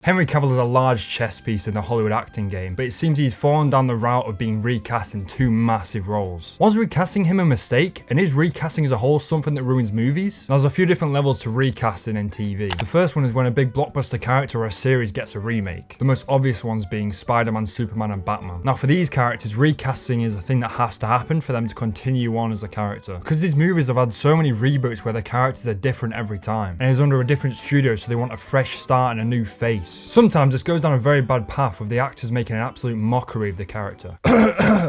Henry Cavill is a large chess piece in the Hollywood acting game, but it seems he's fallen down the route of being recast in two massive roles. Was recasting him a mistake? And is recasting as a whole something that ruins movies? Now, there's a few different levels to recasting in TV. The first one is when a big blockbuster character or a series gets a remake. The most obvious ones being Spider-Man, Superman, and Batman. Now, for these characters, recasting is a thing that has to happen for them to continue on as a character. Because these movies have had so many reboots where the characters are different every time, and it's under a different studio, so they want a fresh start and a new face. Sometimes this goes down a very bad path with the actors making an absolute mockery of the character.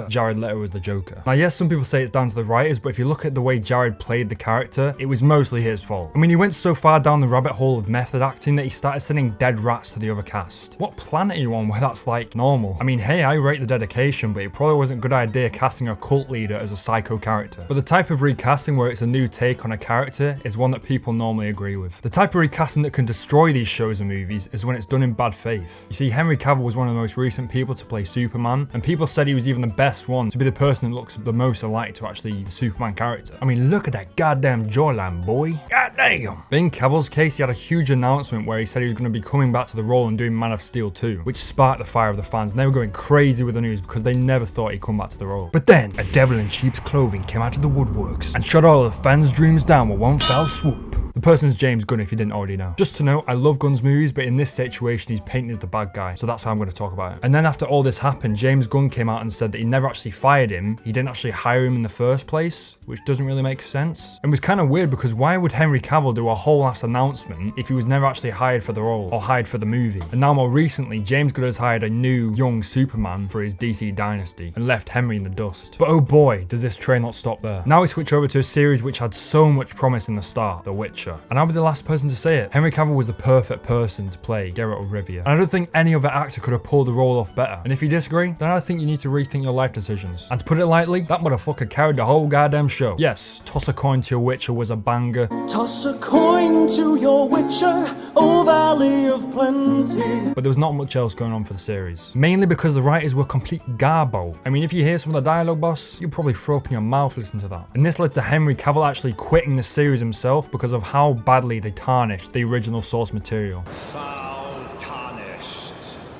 Jared Leto was the Joker. Now, yes, some people say it's down to the writers, but if you look at the way Jared played the character, it was mostly his fault. I mean, he went so far down the rabbit hole of method acting that he started sending dead rats to the other cast. What planet are you on where that's like normal? I mean, hey, I rate the dedication, but it probably wasn't a good idea casting a cult leader as a psycho character. But the type of recasting where it's a new take on a character is one that people normally agree with. The type of recasting that can destroy these shows and movies is when it's done in bad faith. You see, Henry Cavill was one of the most recent people to play Superman, and people said he was even the best one to be the person that looks the most alike to actually the Superman character. I mean, look at that goddamn jawline, boy. Goddamn. But in Cavill's case, he had a huge announcement where he said he was going to be coming back to the role and doing Man of Steel 2, which sparked the fire of the fans, and they were going crazy with the news because they never thought he'd come back to the role. But then, a devil in sheep's clothing came out of the woodworks and shut all of the fans' dreams down with one foul swoop. The person's James Gunn, if you didn't already know. Just to know, I love Gunn's movies, but in this situation, he's painted as the bad guy, so that's how I'm going to talk about it. And then after all this happened, James Gunn came out and said that he never actually fired him, he didn't actually hire him in the first place, which doesn't really make sense. And it was kind of weird because why would Henry Cavill do a whole ass announcement if he was never actually hired for the role, or hired for the movie? And now more recently, James Gunn has hired a new, young Superman for his DC dynasty, and left Henry in the dust. But oh boy, does this train not stop there. Now we switch over to a series which had so much promise in the start, The Witcher. And I'll be the last person to say it. Henry Cavill was the perfect person to play Geralt of Rivia. And I don't think any other actor could have pulled the role off better. And if you disagree, then I think you need to rethink your life decisions. And to put it lightly, that motherfucker carried the whole goddamn show. Yes, Toss a Coin to Your Witcher was a banger. Toss a coin to your Witcher, oh Valley of Plenty. But there was not much else going on for the series. Mainly because the writers were complete garbo. I mean, if you hear some of the dialogue, boss, you'll probably throw up in your mouth listening to that. And this led to Henry Cavill actually quitting the series himself because of how badly they tarnished the original source material. Foul tarnished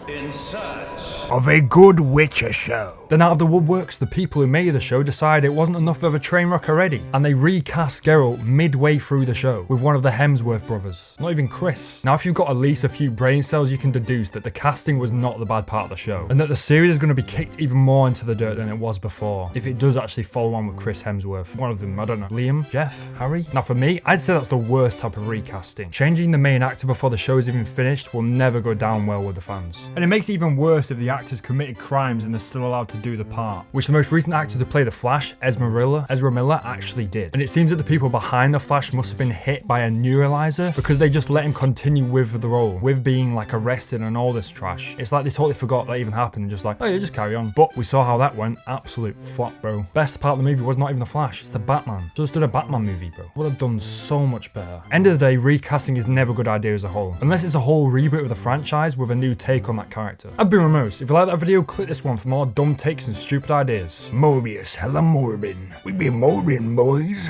in search Of a good Witcher show. Then out of the woodworks, the people who made the show decided it wasn't enough of a train wreck already, and they recast Geralt midway through the show with one of the Hemsworth brothers, not even Chris. Now if you've got at least a few brain cells, you can deduce that the casting was not the bad part of the show, and that the series is going to be kicked even more into the dirt than it was before, if it does actually follow on with Chris Hemsworth. One of them, I don't know, Liam? Jeff? Harry? Now for me, I'd say that's the worst type of recasting. Changing the main actor before the show is even finished will never go down well with the fans. And it makes it even worse if the actors committed crimes and they're still allowed to do the part, which the most recent actor to play the Flash, Ezra Miller, actually did. And it seems that the people behind the Flash must have been hit by a neuralizer because they just let him continue with the role, with being like arrested and all this trash. It's like they totally forgot that even happened and just like, oh yeah, just carry on. But we saw how that went. Absolute flop, bro. Best part of the movie was not even the Flash, it's the Batman. Just did a Batman movie, bro. Would have done so much better. End of the day, recasting is never a good idea as a whole, unless it's a whole reboot of the franchise with a new take on that character. I've been Ramos. If you like that video, click this one for more dumb takes and stupid ideas. Mobius, hella Morbin. We be Morbin, boys.